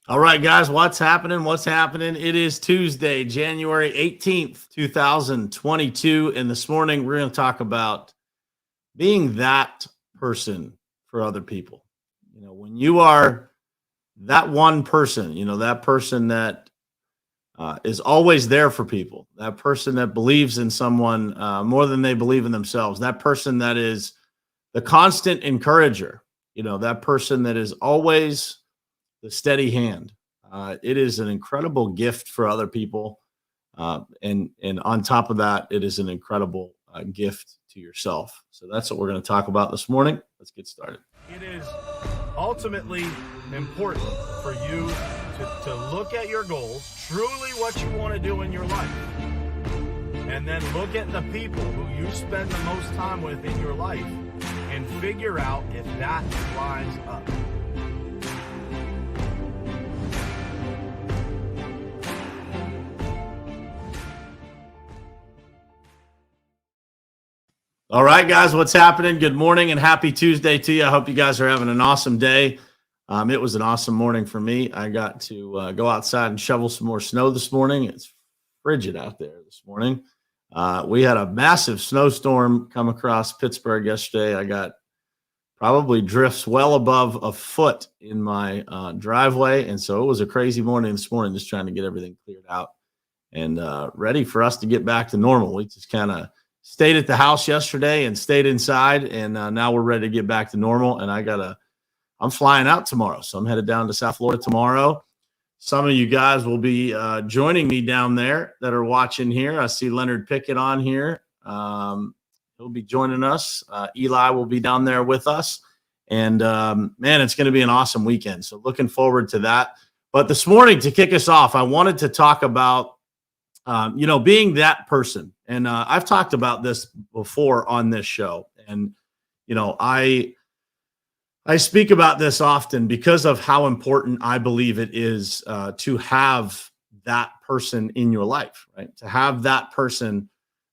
All right, guys, what's happening? What's happening? It is Tuesday, January 18th, 2022. And this morning, we're going to talk about being that person for other people. When you are that one person, that person that is always there for people, that person that believes in someone more than they believe in themselves, that person that is the constant encourager, that person that is always the steady hand. It is an incredible gift for other people, and on top of that, it is an incredible gift to yourself. So that's what we're going to talk about this morning. Let's get started. It is ultimately important for you to look at your goals, truly what you want to do in your life, and then look at the people who you spend the most time with in your life and figure out if that lines up. All right, guys, what's happening? Good morning and happy Tuesday to you. I hope you guys are having an awesome day. It was an awesome morning for me. I got to go outside and shovel some more snow this morning. It's frigid out there this morning. We had a massive snowstorm come across Pittsburgh yesterday. I got probably drifts well above a foot in my driveway. And so it was a crazy morning this morning, just trying to get everything cleared out and ready for us to get back to normal. We just kind of stayed at the house yesterday and stayed inside, and now we're ready to get back to normal. And I'm flying out tomorrow, so I'm headed down to South Florida tomorrow. Some of you guys will be joining me down there that are watching here. I see Leonard Pickett on here. He'll be joining us. Eli will be down there with us. And, man, it's going to be an awesome weekend. So looking forward to that. But this morning, to kick us off, I wanted to talk about, being that person. And I've talked about this before on this show. And, I speak about this often because of how important I believe it is to have that person in your life, right? To have that person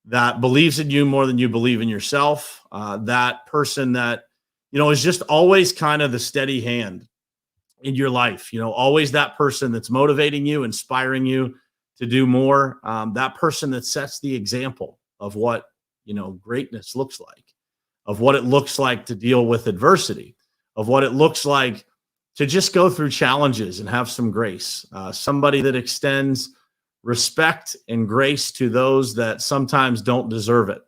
that believes in you more than you believe in yourself, that person that, is just always kind of the steady hand in your life, always that person that's motivating you, inspiring you to do more, that person that sets the example of what, greatness looks like, of what it looks like to deal with adversity, of what it looks like to just go through challenges and have some grace, somebody that extends respect and grace to those that sometimes don't deserve it.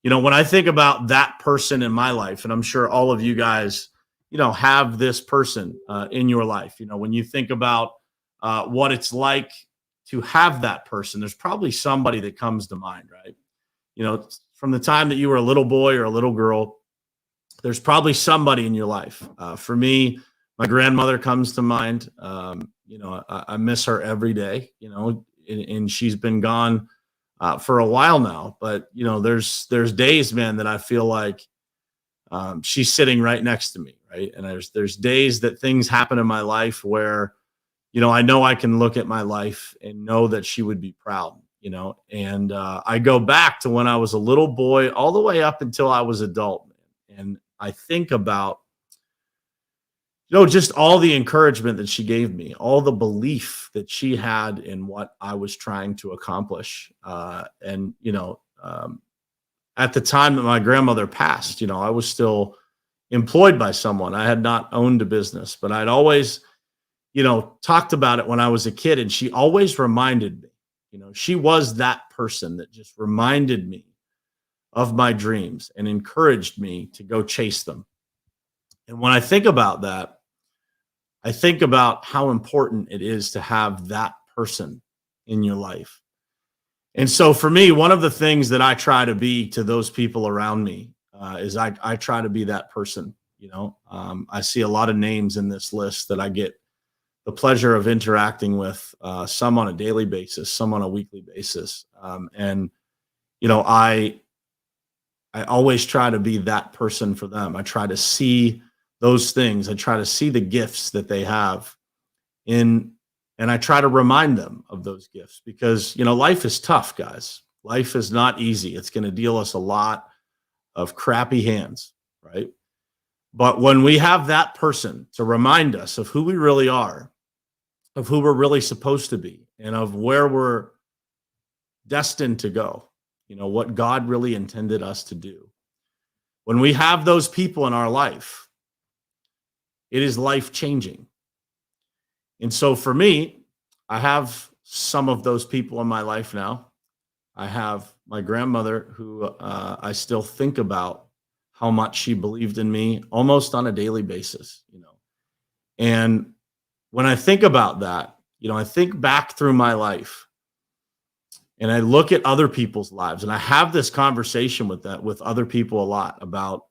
When I think about that person in my life, and I'm sure all of you guys, have this person in your life, when you think about what it's like to have that person, there's probably somebody that comes to mind, right? From the time that you were a little boy or a little girl, there's probably somebody in your life. For me, my grandmother comes to mind. I miss her every day, and she's been gone for a while now. But, there's days, man, that I feel like she's sitting right next to me, right? And there's days that things happen in my life where, I know I can look at my life and know that she would be proud, and I go back to when I was a little boy all the way up until I was adult, man. And I think about, just all the encouragement that she gave me, all the belief that she had in what I was trying to accomplish. At the time that my grandmother passed, I was still employed by someone. I had not owned a business, but I'd always, talked about it when I was a kid. And she always reminded me, she was that person that just reminded me of my dreams and encouraged me to go chase them. And when I think about that, I think about how important it is to have that person in your life. And so for me, one of the things that I try to be to those people around me is I try to be that person. I see a lot of names in this list that I get the pleasure of interacting with, some on a daily basis, some on a weekly basis. I always try to be that person for them. I try to see those things. I try to see the gifts that they have and I try to remind them of those gifts because, life is tough, guys. Life is not easy. It's going to deal us a lot of crappy hands, right? But when we have that person to remind us of who we really are, of who we're really supposed to be and of where we're destined to go, what God really intended us to do. When we have those people in our life, it is life changing. And so for me, I have some of those people in my life now. I have my grandmother who I still think about how much she believed in me almost on a daily basis, And when I think about that, I think back through my life and I look at other people's lives, and I have this conversation with other people a lot about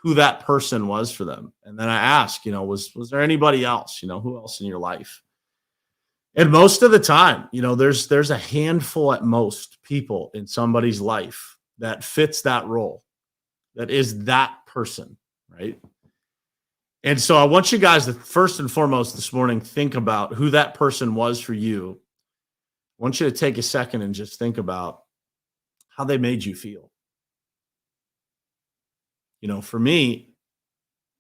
who that person was for them. And then I ask, was there anybody else, who else in your life? And most of the time, there's a handful at most people in somebody's life that fits that role, that is that person, right? And so I want you guys to first and foremost this morning think about who that person was for you. I want you to take a second and just think about how they made you feel. For me,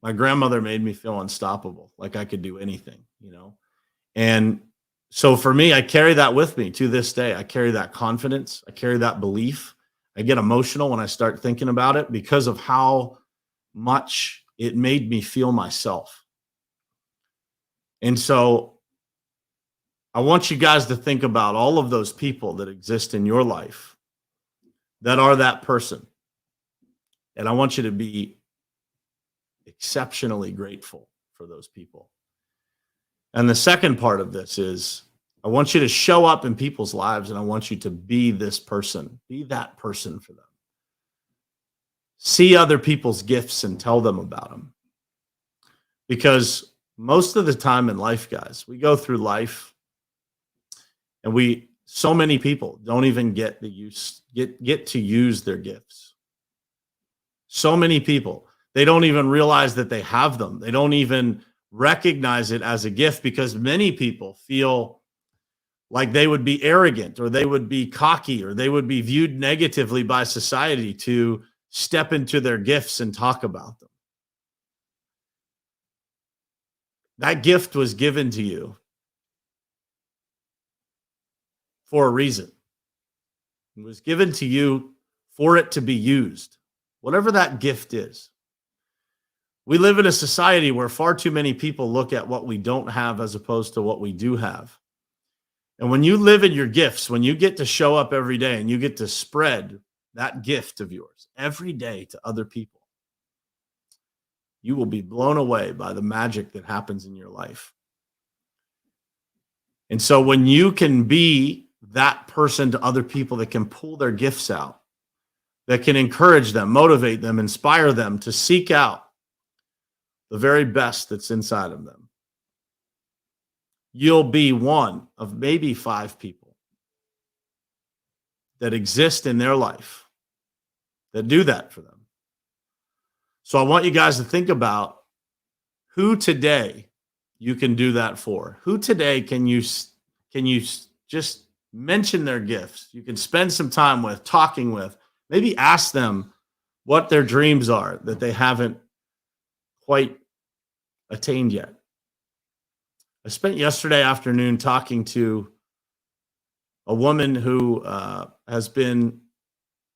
my grandmother made me feel unstoppable, like I could do anything, And so for me, I carry that with me to this day. I carry that confidence. I carry that belief. I get emotional when I start thinking about it because of how much it made me feel myself. And so I want you guys to think about all of those people that exist in your life that are that person. And I want you to be exceptionally grateful for those people. And the second part of this is I want you to show up in people's lives, and I want you to be this person, be that person for them. See other people's gifts and tell them about them. Because most of the time in life, guys, we go through life and so many people don't even get to use their gifts. So many people, they don't even realize that they have them. They don't even recognize it as a gift because many people feel like they would be arrogant or they would be cocky or they would be viewed negatively by society to step into their gifts and talk about them. That gift was given to you for a reason. It was given to you for it to be used, whatever that gift is. We live in a society where far too many people look at what we don't have as opposed to what we do have. And when you live in your gifts, when you get to show up every day and you get to spread that gift of yours every day to other people, you will be blown away by the magic that happens in your life. And so when you can be that person to other people that can pull their gifts out, that can encourage them, motivate them, inspire them to seek out the very best that's inside of them, you'll be one of maybe 5 people that exist in their life that do that for them. So I want you guys to think about who today you can do that for. Who today can you just mention their gifts? You can spend some time with, talking with, maybe ask them what their dreams are that they haven't quite attained yet. I spent yesterday afternoon talking to a woman who has been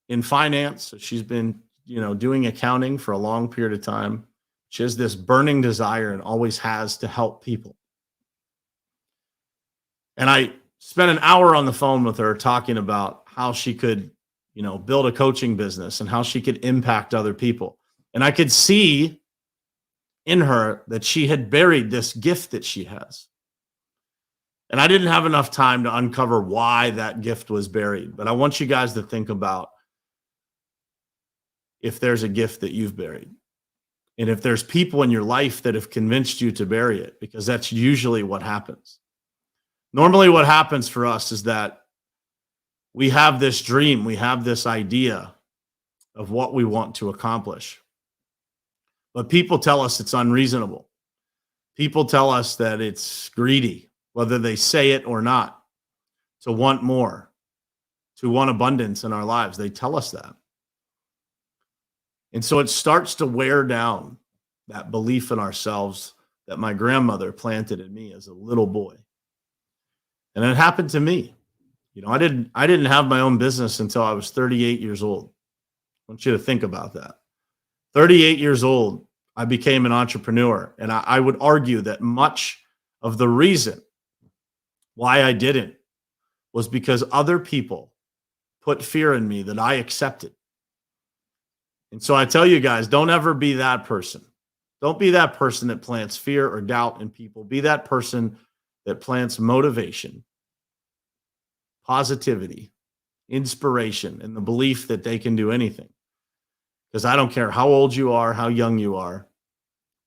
in finance. She's been, doing accounting for a long period of time. She has this burning desire and always has to help people. And I spent an hour on the phone with her talking about how she could, build a coaching business and how she could impact other people. And I could see in her that she had buried this gift that she has. And I didn't have enough time to uncover why that gift was buried. But I want you guys to think about if there's a gift that you've buried. And if there's people in your life that have convinced you to bury it, because that's usually what happens. Normally what happens for us is that we have this dream, we have this idea of what we want to accomplish. But people tell us it's unreasonable. People tell us that it's greedy, whether they say it or not, to want more, to want abundance in our lives. They tell us that. And so it starts to wear down that belief in ourselves that my grandmother planted in me as a little boy. And it happened to me. I didn't have my own business until I was 38 years old. I want you to think about that. 38 years old, I became an entrepreneur. And I would argue that much of the reason why I didn't was because other people put fear in me that I accepted. And so I tell you guys, don't ever be that person. Don't be that person that plants fear or doubt in people. Be that person that plants motivation, positivity, inspiration, and the belief that they can do anything. Because I don't care how old you are, how young you are,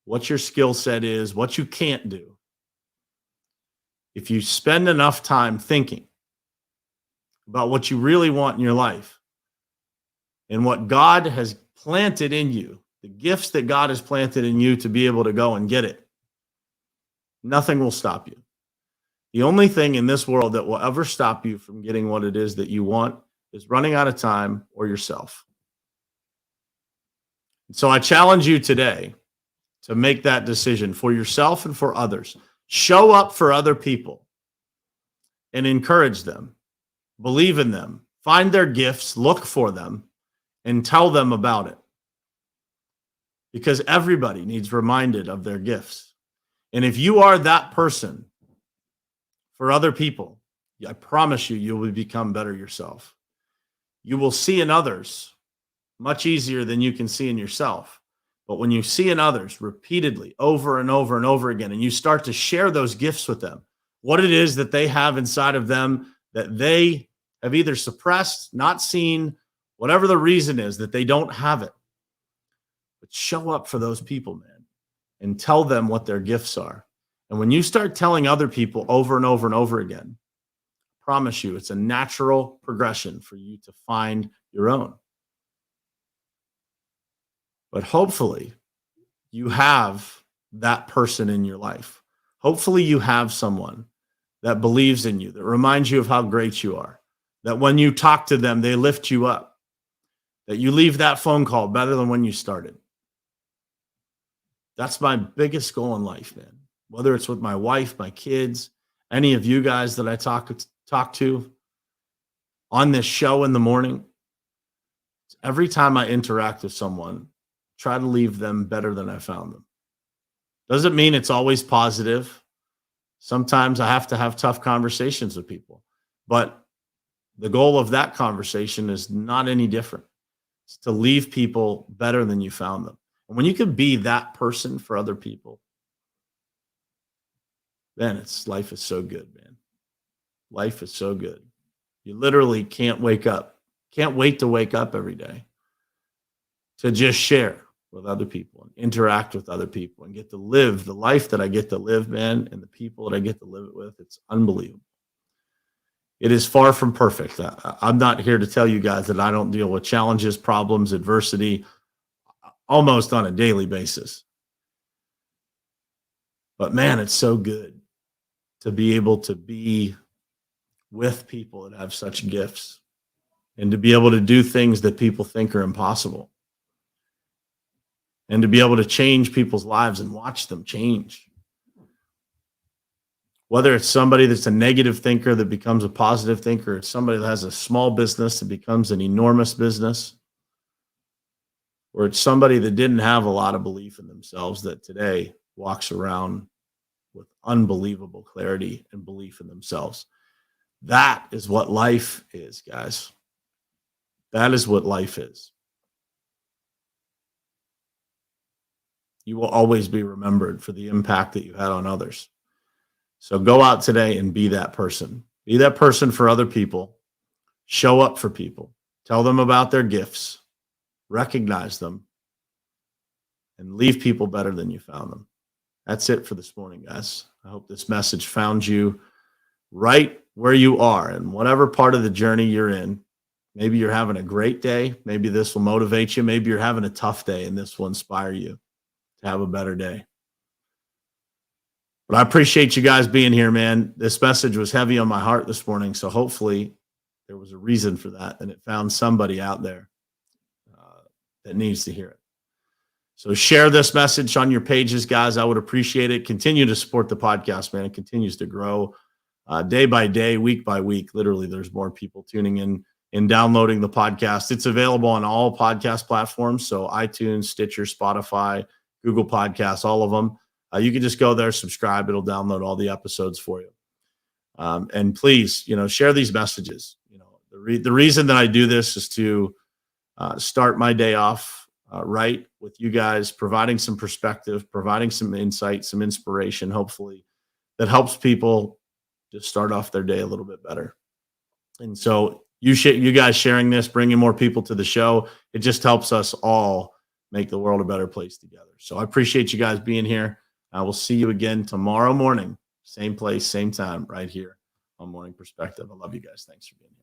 what your skill set is, what you can't do. If you spend enough time thinking about what you really want in your life and what God has planted in you, the gifts that God has planted in you to be able to go and get it, nothing will stop you. The only thing in this world that will ever stop you from getting what it is that you want is running out of time or yourself. So I challenge you today to make that decision for yourself and for others. Show up for other people and encourage them. Believe in them. Find their gifts, look for them, and tell them about it. Because everybody needs reminded of their gifts. And if you are that person for other people, I promise you, you will become better yourself. You will see in others much easier than you can see in yourself. But when you see in others repeatedly, over and over and over again, and you start to share those gifts with them, what it is that they have inside of them that they have either suppressed, not seen, whatever the reason is that they don't have it. But show up for those people, man, and tell them what their gifts are. And when you start telling other people over and over and over again, I promise you, it's a natural progression for you to find your own. But hopefully you have that person in your life. Hopefully you have someone that believes in you, that reminds you of how great you are, that when you talk to them, they lift you up, that you leave that phone call better than when you started. That's my biggest goal in life, man. Whether it's with my wife, my kids, any of you guys that I talk to on this show in the morning, every time I interact with someone, try to leave them better than I found them. Doesn't mean it's always positive. Sometimes I have to have tough conversations with people, but the goal of that conversation is not any different. It's to leave people better than you found them. And when you can be that person for other people, then life is so good, man. Life is so good. You literally can't wait to wake up every day to just share with other people and interact with other people and get to live the life that I get to live, man, and the people that I get to live it with. It's unbelievable. It is far from perfect. I'm not here to tell you guys that I don't deal with challenges, problems, adversity almost on a daily basis. But man, it's so good to be able to be with people that have such gifts and to be able to do things that people think are impossible. And to be able to change people's lives and watch them change. Whether it's somebody that's a negative thinker that becomes a positive thinker, it's somebody that has a small business that becomes an enormous business, or it's somebody that didn't have a lot of belief in themselves that today walks around with unbelievable clarity and belief in themselves. That is what life is, guys. That is what life is. You will always be remembered for the impact that you had on others. So go out today and be that person. Be that person for other people. Show up for people. Tell them about their gifts. Recognize them. And leave people better than you found them. That's it for this morning, guys. I hope this message found you right where you are in whatever part of the journey you're in. Maybe you're having a great day. Maybe this will motivate you. Maybe you're having a tough day and this will inspire you to have a better day. But I appreciate you guys being here, man. This message was heavy on my heart this morning, so hopefully there was a reason for that, and it found somebody out there that needs to hear it. So share this message on your pages, guys. I would appreciate it. Continue to support the podcast, man. It continues to grow. day by day, week by week. Literally, there's more people tuning in and downloading the podcast. It's available on all podcast platforms. So iTunes, Stitcher, Spotify, Google Podcasts, all of them. You can just go there, subscribe. It'll download all the episodes for you. And please, share these messages. The reason that I do this is to start my day off right with you guys, providing some perspective, providing some insight, some inspiration, hopefully, that helps people to start off their day a little bit better. And so you guys sharing this, bringing more people to the show, it just helps us all make the world a better place together. So I appreciate you guys being here. I will see you again tomorrow morning, same place, same time, right here on Morning Perspective. I love you guys. Thanks for being here.